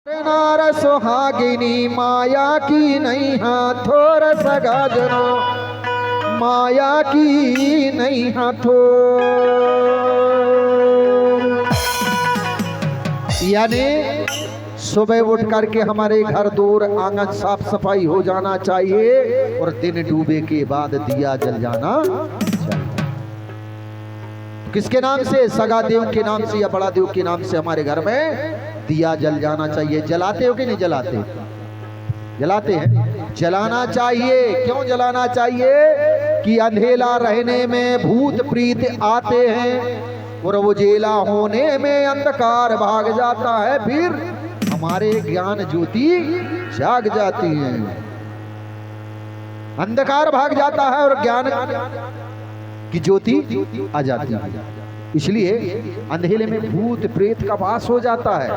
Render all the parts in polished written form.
नार सुहागिनी माया की नहीं हाथोर सगाजनो माया की नहीं हाथोर। यानी सुबह उठ करके हमारे घर दूर आंगन साफ सफाई हो जाना चाहिए और दिन डूबे के बाद दिया जल जाना चाहिए। किसके नाम से? सगा देव के नाम से या बड़ा देव के नाम से हमारे घर में दिया जल जाना चाहिए। जलाते हो कि नहीं जलाते? जलाते हैं, जलाना चाहिए। क्यों जलाना चाहिए? कि अंधेला रहने में भूत प्रीत आते हैं और उजेला होने में अंधकार भाग जाता है, फिर हमारे ज्ञान ज्योति जाग जाती है। अंधकार भाग जाता है और ज्ञान की ज्योति आ जाती है। इसलिए अंधेले में भूत प्रेत का वास हो जाता है,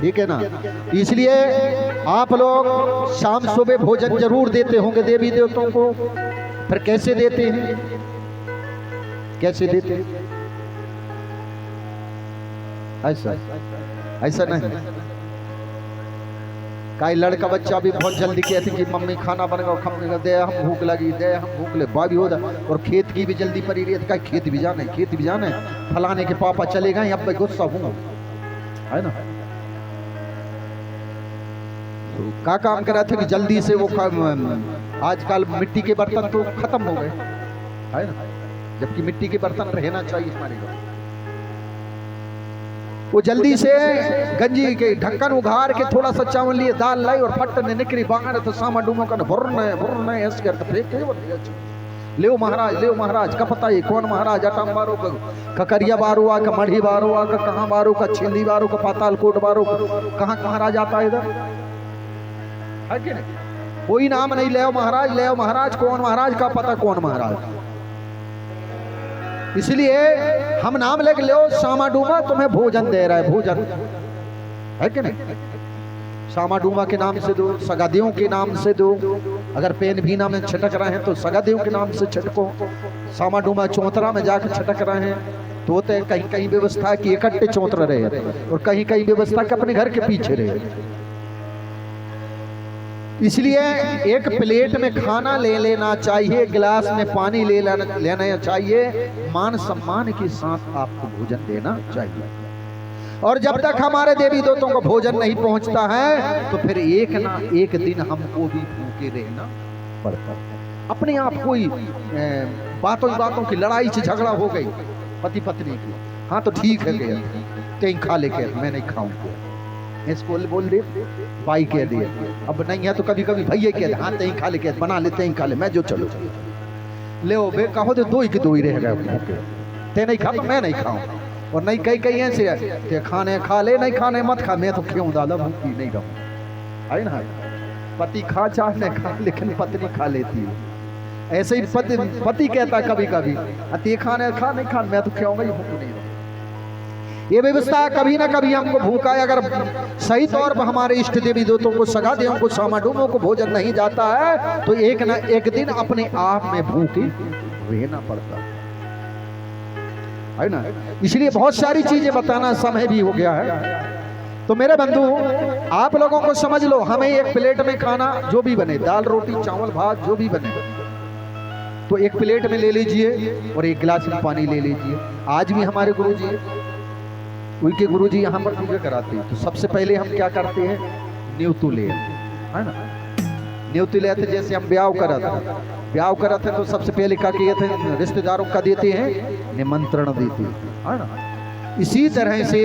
ठीक है ना। इसलिए आप लोग शाम सुबह भोजन जरूर देते होंगे देवी देवताओं को। फिर कैसे देते हैं? कैसे देते हैं? ऐसा ऐसा नहीं। कई लड़का बच्चा भी बहुत जल्दी कहते कि मम्मी खाना बनेगा, दे हम भूख लगी, दे हम भूख ले बाबी हो जाए। और खेत की भी जल्दी पड़ी रही है, खेत भी जाना है, खेत भी जाना है, फलाने के पापा चले गए, अब मैं गुस्सा हूँ, है ना। तो क्या काम कर रहे थे कि जल्दी से वो आजकल मिट्टी के बर्तन तो खत्म हो गए, है ना, जबकि मिट्टी के बर्तन रहना चाहिए हमारे घर। वो जल्दी से गंजी के ढक्कन उघार के थोड़ा सा चावल लिए, दाल लाई और फट ने निकली बाहर। तो सामा डूमो का भुरने ऐसे करते फेंक ले महाराज का पता है कौन महाराज? अटम बारो का, ककरिया बारो का, मढ़ी बारो का, कहाँ बारो का, छिंदी बारो का, पाताल कोट बारो का, कहाँ महाराज आता है इधर, है कि नहीं? कोई नाम नहीं ले महाराज कौन महाराज का पता कौन महाराज। इसलिए हम नाम लेके लो सामा डूमा तुम्हें भोजन दे रहा है, भोजन है कि नहीं। सामा डूमा के नाम से दो, सगादेव के नाम से दो। अगर पेन भीना में छिटक रहे हैं तो सगादेव के नाम से छिटको। सामा डूमा चौतरा में जाकर छिटक रहे हैं तो होते कहीं कहीं व्यवस्था है कि इकट्ठे चौतरा रहे और कहीं कहीं व्यवस्था के अपने घर के पीछे रहे। इसलिए एक प्लेट में खाना ले लेना चाहिए, गिलास में पानी लेना चाहिए, मान सम्मान के साथ आपको भोजन देना चाहिए। और जब तक हमारे देवी देवताओं को भोजन नहीं पहुंचता है तो फिर एक ना एक दिन हमको भी भूखे रहना पड़ता है। अपने आप कोई बातों की लड़ाई से झगड़ा हो गई पति पत्नी की, हाँ तो ठीक है गया कहीं खा लेके, मैं नहीं खाऊंगा, इसको बोल दे भाई कह दिए, अब नहीं है तो कभी कभी भैया कह दे, हाँ तही खा ले, बना लेते ही खा ले, मैं जो चलो ले बे कहो तो दो ही रह गए, ते नहीं खा तो मैं नहीं खाऊं। और नहीं कई ऐसे है खाने खा ले, नहीं खाने मत खा, मैं तो क्यों दादा भूखी नहीं रहूं, है ना। पति खा चाहे खा लेकिन पत्नी खा लेती है। ऐसे ही पति कहता कभी कभी ते खाने खा नहीं खा, मैं तो क्यों भूख नहीं रहूं। ये व्यवस्था कभी ना कभी हमको भूखा है। अगर सही तौर पर हमारे इष्ट देवी देवताओं को, सगा देवों को, सामाडूमों को भोजन नहीं जाता है तो एक ना एक दिन अपने आप में भूखी रहना पड़ता है ना। इसलिए बहुत सारी चीजें बताना समय भी हो गया है। तो मेरे बंधु आप लोगों को समझ लो, हमें एक प्लेट में खाना जो भी बने, दाल रोटी चावल भात जो भी बने, तो एक प्लेट में ले लीजिए और एक गिलास में पानी ले लीजिए। आज भी हमारे गुरु जी, उनके गुरुजी यहाँ पर पूजा कराते हैं तो सबसे पहले हम क्या करते हैं? न्योतू ले, है ना, न्योतू लेते। जैसे हम ब्याह करते तो सबसे पहले क्या किए थे? रिश्तेदारों का देते हैं, निमंत्रण देते हैं, है ना। इसी तरह से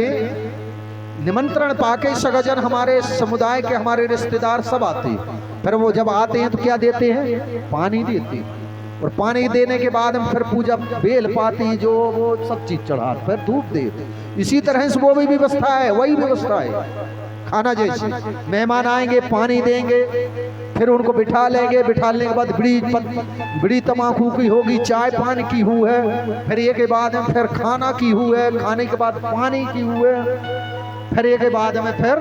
निमंत्रण पाके सगाजन हमारे समुदाय के, हमारे रिश्तेदार सब आते हैं। फिर वो जब आते हैं तो क्या देते हैं? पानी देते हैं। और पानी देने के बाद हम फिर पूजा बेल पाती जो वो सब चीज चढ़ा, फिर धूप दे। इसी तरह से वो भी व्यवस्था है, वही व्यवस्था है खाना जैसे। मेहमान आएंगे, पानी देंगे, फिर उनको बिठा लेंगे, बिठाने के बाद बीड़ी तम्बाकू की होगी, चाय पानी की हुई है, फिर एक के बाद में फिर खाना की हुई है, खाने के बाद पानी की हुई है, फिर एक के बाद में फिर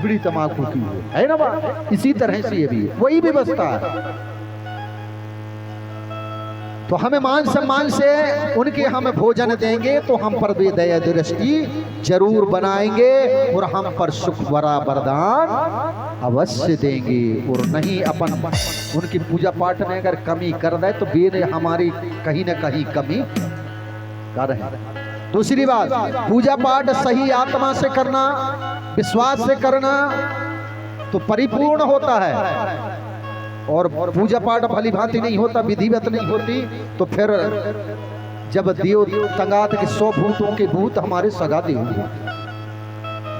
बीड़ी तम्बाकू की हुई है ना बात। इसी तरह से ये भी है, वही व्यवस्था है। तो हमें मान सम्मान से उनके हम भोजन देंगे तो हम पर भी दया दृष्टि जरूर बनाएंगे और हम पर सुख भरा वरदान अवश्य देंगे। और नहीं अपन उनकी पूजा पाठ में अगर कमी कर दे तो वे हमारी कहीं ना कहीं कमी कर रहे हैं। दूसरी बात, पूजा पाठ सही आत्मा से करना, विश्वास से करना तो परिपूर्ण होता है। और पूजा पाठ भली भांति नहीं होता, विधिवत नहीं होती, तो फिर जब देव तंगात के 100 भूतों के भूत हमारे सगाते होंगे,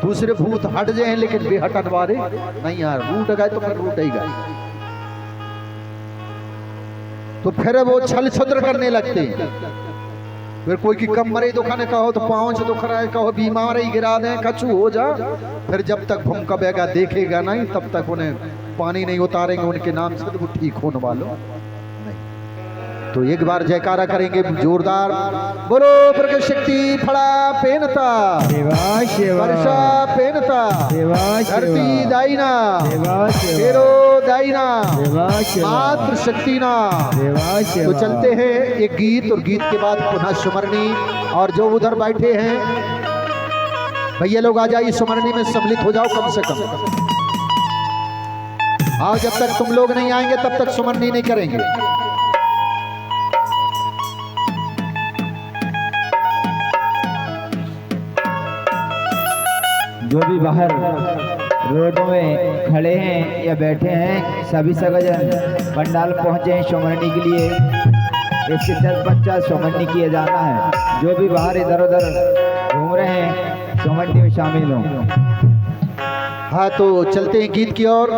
दूसरे भूत हट जाए लेकिन वे हटन वाले नहीं यार, रूट गए तो फिर रूट ही गए, तो फिर वो छल छद्र करने लगते। फिर कोई की कमरे दुखाने कहो तो पाँव से दुख रहा है, कहो बीमार ही गिरा दें, कछु हो जा, फिर जब तक भूकंपेगा देखेगा नहीं तब तक उन्हें पानी नहीं उतारेंगे उनके नाम से तो वो ठीक होने वालों नहीं। तो एक बार जयकारा करेंगे जोरदार, बोलो प्रगट शक्ति फड़ा पेनता वर्षा पेनता धरती दाइना फेरो दाइना मातृ शक्ति ना। तो चलते हैं एक गीत और गीत के बाद पुनः सुमरनी। और जो उधर बैठे हैं भैया लोग आ जाइए, सुमरनी में सम्मिलित हो जाओ कम से कम। आओ, जब तक तुम लोग नहीं आएंगे तब तक सुमरनी नहीं करेंगे। जो भी बाहर रोड में खड़े हैं या बैठे हैं सभी सगजन पंडाल पहुंचे हैं सुमरनी के लिए। इसके तत्पश्चात सुमरनी किया जाना है। जो भी बाहर इधर उधर घूम रहे हैं सुमरनी में शामिल हों। हाँ, तो चलते हैं गीत की ओर।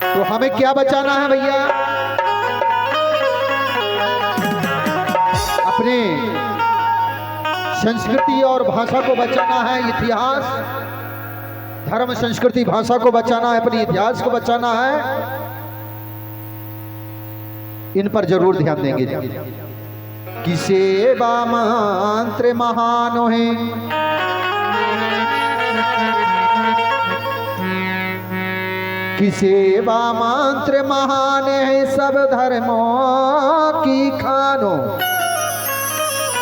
तो हमें क्या बचाना है भैया? अपने संस्कृति और भाषा को बचाना है, इतिहास धर्म संस्कृति भाषा को बचाना है, अपने इतिहास को बचाना है। इन पर जरूर ध्यान देंगे। कि सेवा मंत्र महान है, कि सेवा मंत्र महान है, सब धर्मों की खानो,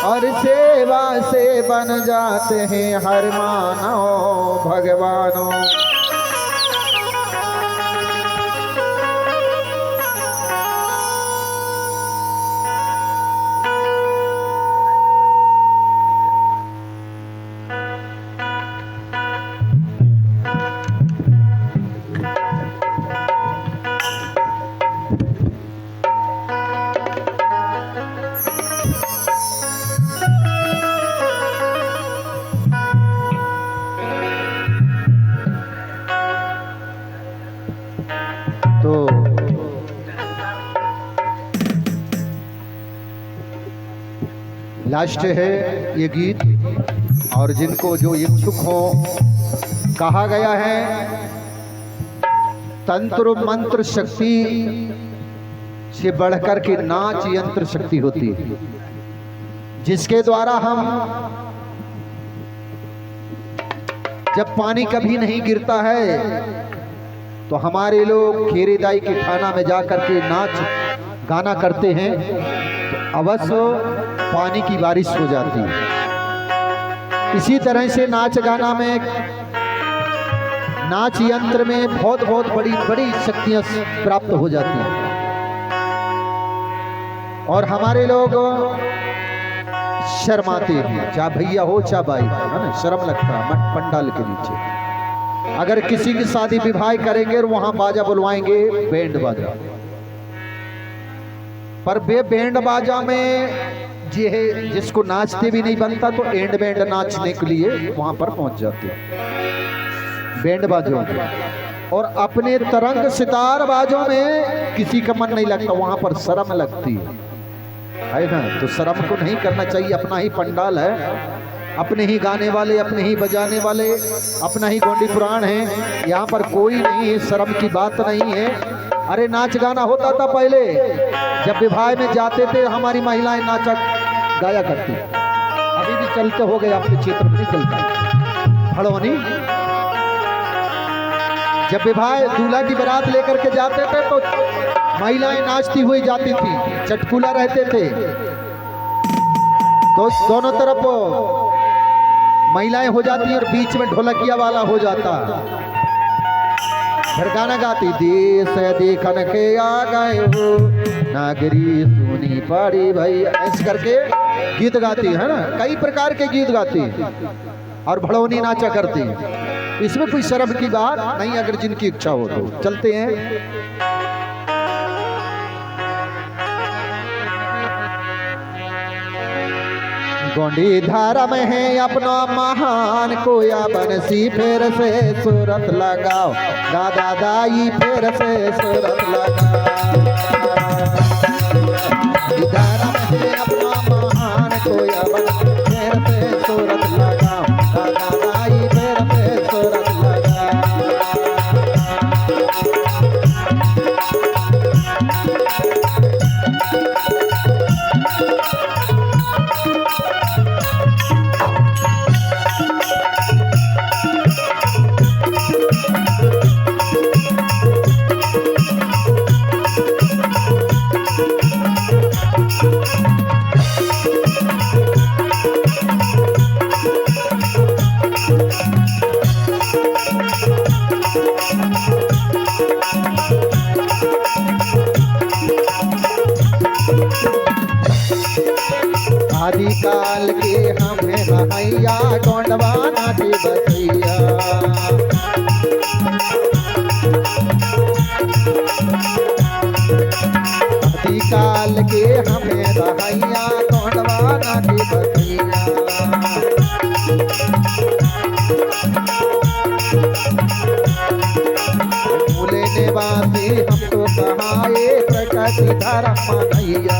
और सेवा से बन जाते हैं हर मानव भगवानों। तो लास्ट है ये गीत, और जिनको जो इच्छुक हो, कहा गया है तंत्र मंत्र शक्ति से बढ़कर के नाच यंत्र शक्ति होती है, जिसके द्वारा हम जब पानी कभी नहीं गिरता है तो हमारे लोग खेरेदाई के खाना में जाकर के नाच गाना करते हैं, तो अवश्य पानी की बारिश हो जाती है। इसी तरह से नाच गाना में, नाच यंत्र में बहुत बड़ी बड़ी शक्तियां प्राप्त हो जाती हैं। और हमारे लोग शर्माते हैं, चाहे भैया हो चाहे भाई, है ना, शर्म लगता है मठ पंडाल के नीचे। अगर किसी की शादी विवाह करेंगे और वहां बाजा बुलवाएंगे, बैंड बाजा, पर बे बैंड बाजा में जिसको नाचते भी नहीं बनता तो एंड बैंड नाचने के लिए वहां पर पहुंच जाते हैं बैंड बाजों में। और अपने तरंग सितार बाजों में किसी का मन नहीं लगता, वहां पर शर्म लगती है ना। तो शर्म को नहीं करना चाहिए, अपना ही पंडाल है, अपने ही गाने वाले, अपने ही बजाने वाले, अपना ही गोंडी पुराण है, यहाँ पर कोई नहीं है, शर्म की बात नहीं है। अरे नाच गाना होता था पहले, जब विवाह में जाते थे हमारी महिलाएं नाचा गाया करती, अभी भी चलते हो गए, अपने क्षेत्र में नहीं चलता। हड़ोनी जब विवाह दूल्हा की बारात लेकर के जाते थे तो महिलाएं नाचती हुई जाती थी, चटकुला रहते थे, तो दोनों तरफ महिलाएं हो जाती और बीच में ढोलकिया वाला हो जाता, फिर गाना गाती, देश देखन के आ गए हो नागरी सुनी पड़ी भाई, ऐसे करके गीत गाती है ना, कई प्रकार के गीत गाती और भड़ोनी नाचा करती। इसमें कोई शर्म की बात नहीं, अगर जिनकी इच्छा हो तो चलते हैं। गोंडी धारा में है अपना महान कोया बनसी, फिर से सूरत लगाओ दादा दाई, फिर से सूरत लगाओ। धारा में है अपना महान कोया बनसी, फिर से सूरत लगाओ दादा दाई, फिर से सूरत लगाओ। आदि काल के हमें रहैया गोंडवा नाटी बसैया, आदि काल के हमें रहैया गोंडवा नाटी बसैया। मूले निवासी हमको कहाए प्रकृति धर्म मनैया,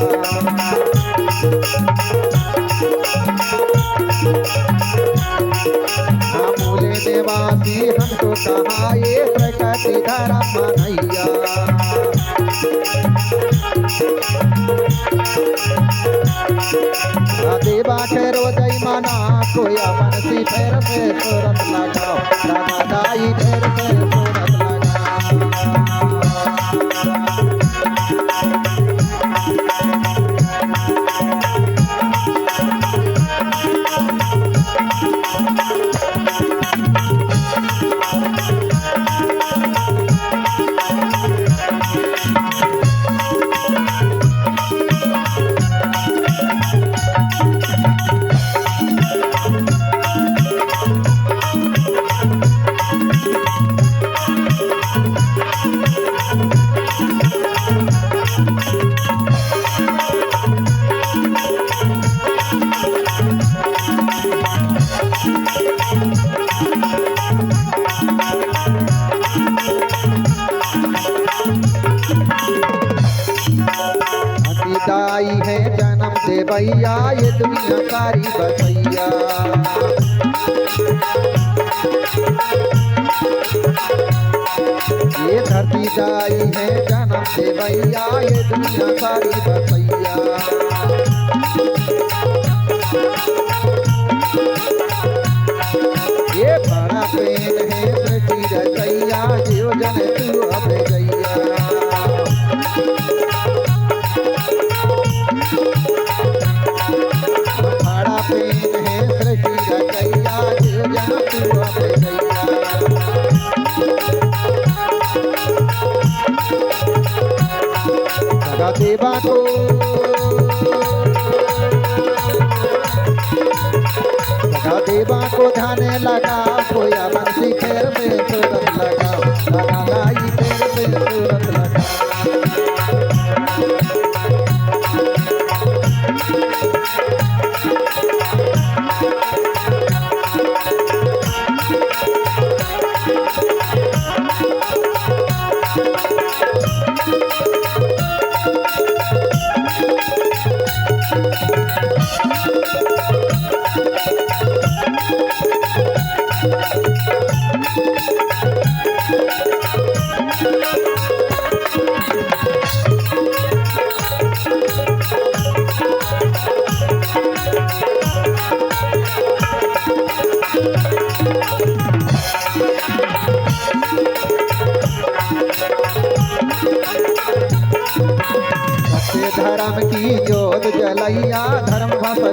मूले निवासी हमको कहाए प्रकृति धर्म मनैया। देवा ठहरो जय माना कोया बनसी, फिर से सूरत लगाओ दादा दाई, फिर से सूरत लगाओ। दाई है जन्म दे भैया, ये दुनिया सारी बसैया। ये धरती दाई है जन्म दे भैया, ये दुनिया सारी बसैया। ये बड़ा प्रेम है सृष्टि रचैया, जीव जन तू अब गैया। देवा को देवा को ध्यान लगा कोया बंसी, फिर से सूरत लगाओ दादा दाई, फिर से सूरत लगाओ।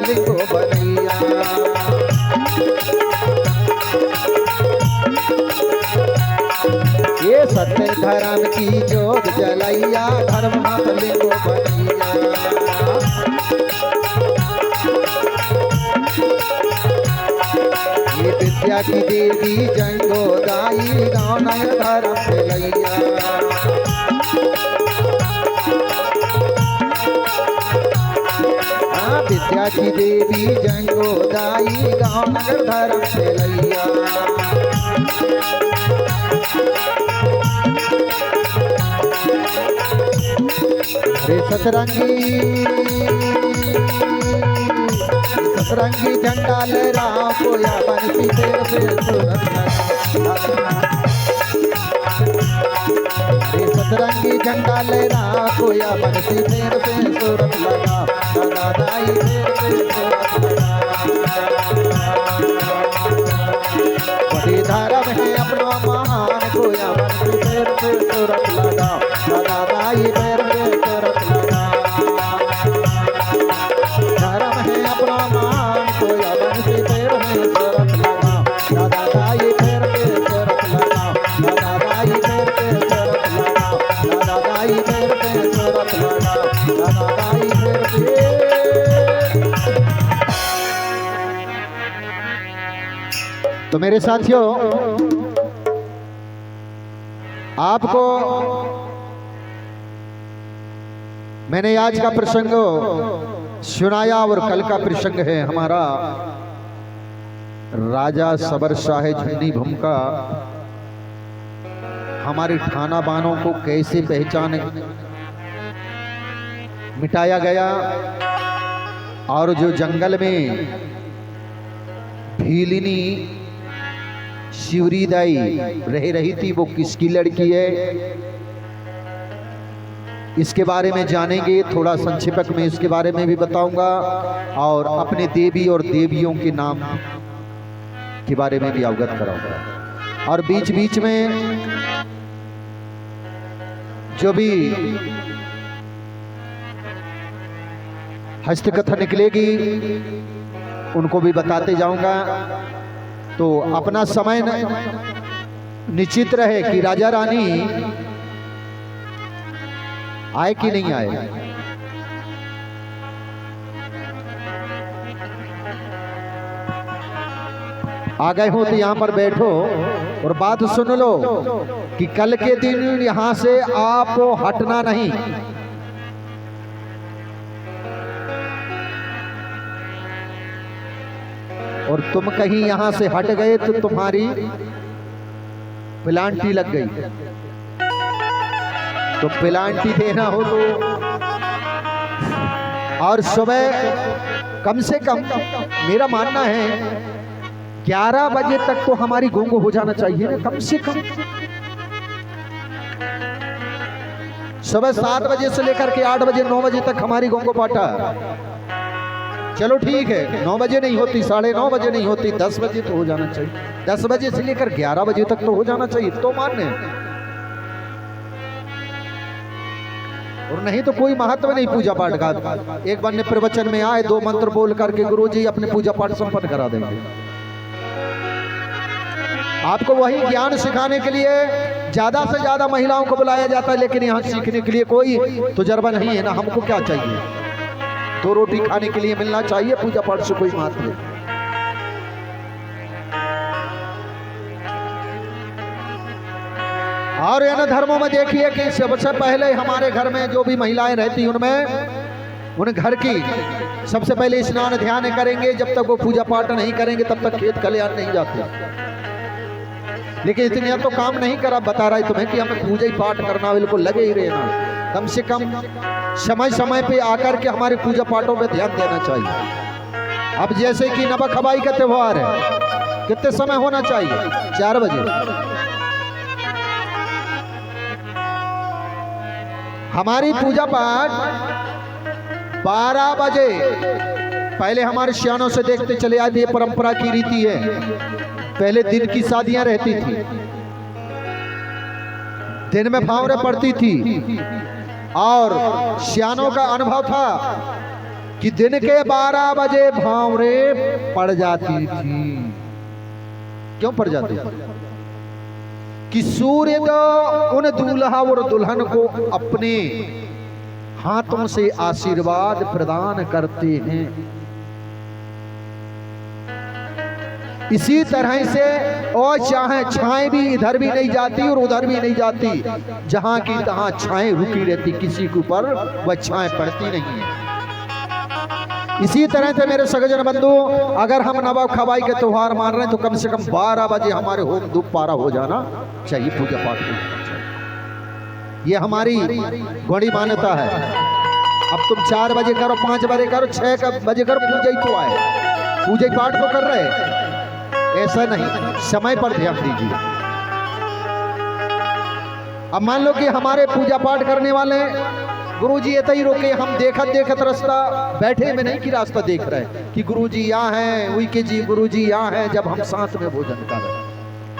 लिंगो बनैया। ये सत्य धर्म की जोत जलैया, धर्म मत लिंगो बनैया। ये विद्या की देवी जंगोदाई, गाँव नय धर्म फैलैया। विद्या की देवी जंगोदाई, गाँव नगर धर्म फैलैया। रे सतरंगी झंडा लहरा कोया बंसी देव से सूरत लगा। रे सतरंगी झंडा लहरा कोया बंसी देव से सूरत लगा। दादाई देव से सूरत लगा। बड़ी धर्म है अपना महान, कोया बंसी देव से सूरत लगा। दादाई देव से सूरत लगा। धर्म है अपना महान, कोया बंसी देव से सूरत लगा। दादाई देव से सूरत लगा। दादाई देव से सूरत लगा। दादाई देव से सूरत लगा। दादाई देव से। तो मेरे साथियों, आपको मैंने आज का प्रसंग सुनाया और कल का प्रसंग है हमारा राजा सबर शाह झुन्नी भूम का। हमारी ठाना बानों को कैसे पहचान मिटाया गया, और जो जंगल में भीलिनी शिवरीदाई रह रही थी वो किसकी लड़की है, इसके बारे में जानेंगे। थोड़ा संक्षेपक में इसके बारे में भी बताऊंगा, और अपने देवी और देवियों के नाम के बारे में भी अवगत कराऊंगा। और बीच बीच में जो भी हस्तकथा निकलेगी उनको भी बताते जाऊंगा। तो अपना समय निश्चित रहे कि राजा रानी आए कि नहीं आए। आ गए हो तो यहां पर बैठो और बात सुन लो कि कल के दिन यहां से आपको हटना नहीं। और तुम कहीं यहां से हट गए तो तुम्हारी प्लांटी लग गई। तो प्लांटी देना हो तो, और सुबह कम से कम मेरा मानना है 11 बजे तक तो हमारी गोंग हो जाना चाहिए ना, कम से कम। सुबह 7 बजे से लेकर के 8 बजे 9 बजे तक हमारी गोंग पाटा। चलो ठीक है, 9 बजे नहीं होती, 9:30 बजे नहीं होती, 10 बजे तो हो जाना चाहिए। 10 बजे से लेकर 11 बजे तक तो हो जाना चाहिए, तो मान्य। और नहीं तो कोई महत्व नहीं पूजा पाठ का। एक बार ने प्रवचन में आए, 2 मंत्र बोल करके गुरुजी अपने पूजा पाठ संपन्न करा देंगे। आपको वही ज्ञान सिखाने के लिए ज्यादा से ज्यादा महिलाओं को बुलाया जाता है, लेकिन यहाँ सीखने के लिए कोई तजुर्बा नहीं है ना। हमको क्या चाहिए, 2 रोटी खाने के लिए मिलना चाहिए, पूजा पाठ से कोई महत्व नहीं। और इन धर्मों में देखिए कि सबसे पहले हमारे घर में जो भी महिलाएं रहती उनमें उन घर की सबसे पहले स्नान ध्यान करेंगे। जब तक वो पूजा पाठ नहीं करेंगे तब तक खेत खलिहान नहीं जाते। लेकिन इतने तो काम नहीं करा, बता रहा है तुम्हें कि हमें पूजा ही पाठ करना, बिल्कुल लगे ही रहना। कम से कम समय समय पे आकर के हमारे पूजा पाठों पे ध्यान देना चाहिए। अब जैसे कि नमक हवाई का त्योहार है, कितने समय होना चाहिए? 4 बजे। हमारी पूजा पाठ 12 बजे पहले हमारे सियानों से देखते चले आते, ये परंपरा की रीति है। पहले दिन की शादियां रहती थी, दिन में फावरें पड़ती थी, और सियानों का अनुभव था कि दिन के 12 बजे भावरे पड़ जाती थी। क्यों पड़ जाती थी? कि सूर्य उन दूल्हा और दुल्हन को अपने हाथों से आशीर्वाद प्रदान करते हैं। इसी तरह से और चाहे छाएं भी इधर भी नहीं जाती और उधर भी नहीं जाती, जहां की तहां छाएं रुकी रहती, किसी के ऊपर वह छाएं पड़ती नहीं है। इसी तरह से मेरे सगजन बंधु, अगर हम नवाब खवाई के त्योहार मान रहे हैं तो कम से कम 12 बजे हमारे होम धूप पारा हो जाना चाहिए, पूजा पाठ करना चाहिए। ये हमारी गौड़ी मान्यता है। अब तुम 4 बजे करो, 5 बजे करो, 6 बजे करो, पूजा ही तो आए, पूजा पाठ तो कर रहे। ऐसा नहीं, समय पर ध्यान दीजिए। अब मान लो कि हमारे पूजा पाठ करने वाले गुरुजी ऐसे ही रोके, हम देखत रास्ता बैठे में नहीं कि रास्ता देख रहे कि गुरुजी यहाँ हैं, वही के जी गुरुजी यहाँ हैं, जब हम साथ में भोजन कर रहे।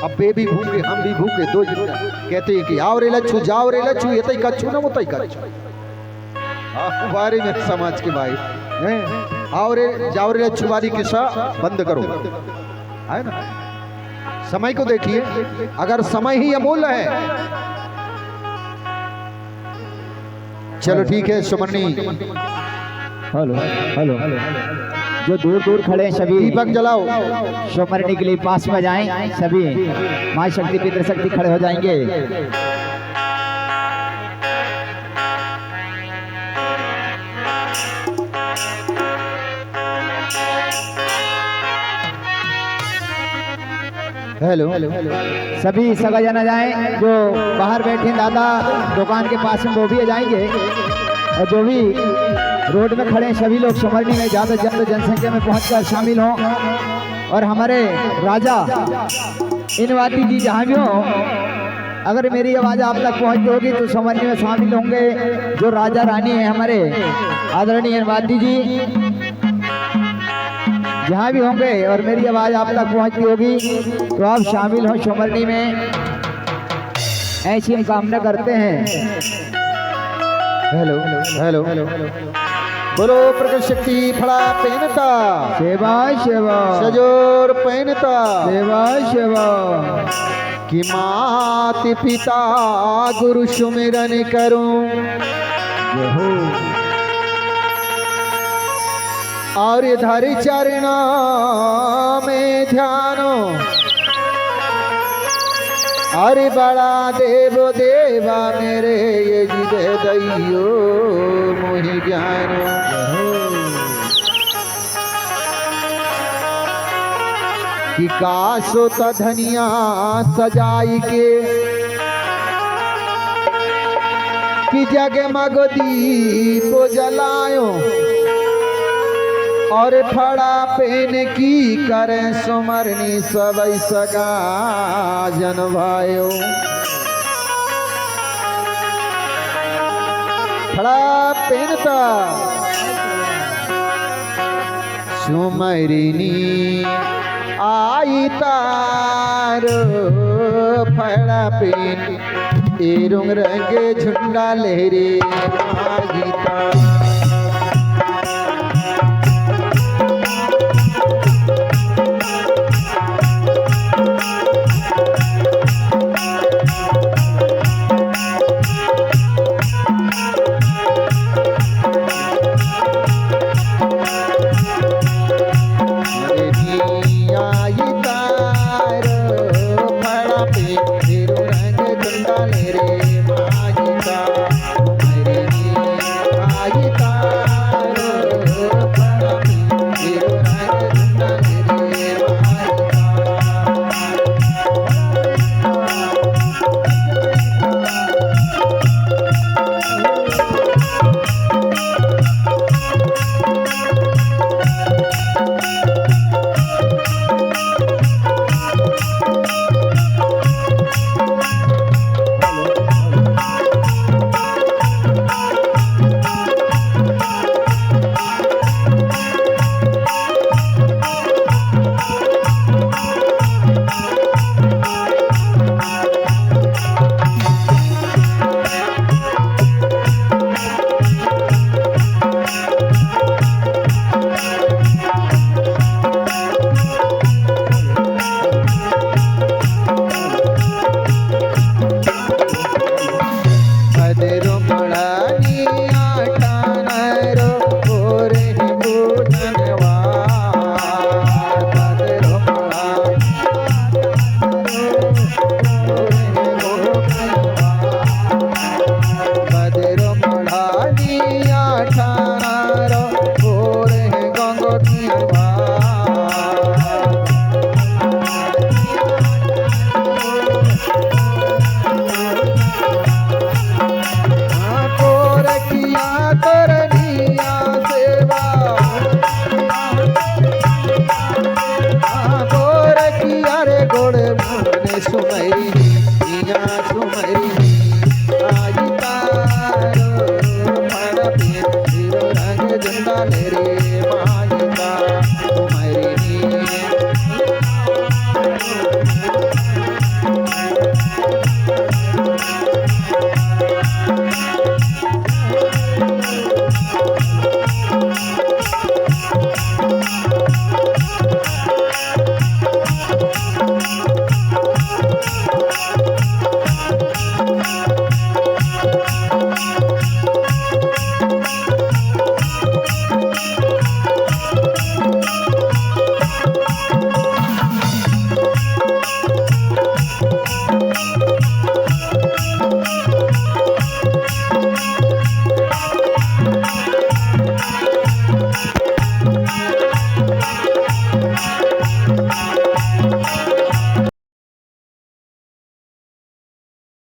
अब बे भी भूखे हम भी भूखे, दो कहते हैं कि आओ रे लच्छू, जाओ रे लच्छू, ये तई कच्छू ना वो तई कच्छू। बारे में समाज के भाई आओ रे जाओ रे लच्छू वाली किस्सा बंद करो, है ना। समय को देखिए, अगर समय ही अमूल्य है। चलो ठीक है सुमरनी। हेलो हेलो, जो दूर दूर खड़े हैं सभी दीपक जलाओ, सुमरनी के लिए पास में जाएं। सभी माँ शक्ति पितृशक्ति खड़े हो जाएंगे। हेलो सभी सगा जना जाएं, जो बाहर बैठे दादा दुकान के पास में वो भी जाएंगे, और जो भी रोड में खड़े हैं सभी लोग सुमरनी में ज़्यादा से ज़्यादा जनसंख्या में पहुंचकर शामिल हों। और हमारे राजा इनवाती जी जहाँ भी हों, अगर मेरी आवाज़ आप तक पहुँचती होगी तो सुमरनी में शामिल होंगे। जो राजा रानी है हमारे आदरणीय इनवाती जी जहाँ भी होंगे और मेरी आवाज़ आप तक पहुँचती होगी तो आप शामिल हो सुमरनी में, ऐसी हम कामना करते हैं। हेलो हेलो बोलो प्रकट शक्ति फड़ा पहनता, सेवा सेवा सजोर पहनता, सेवा सेवा कि मात पिता गुरु सुमिरन करूं, और इधर चरणों में ध्यानो, अरे बड़ा देव देवा मेरे ये जिदे दैयो मोहि ज्ञानो। कि कासो त धनिया सजाई के, कि जगमग दीप जलायो, और फड़ा पेन की करें सुमरनी सबई सगा जन भायो। फड़ा पेनता सुमरनी आई तारो, फड़ा पेन एरुंग रंग झुंडा लहरे गीता।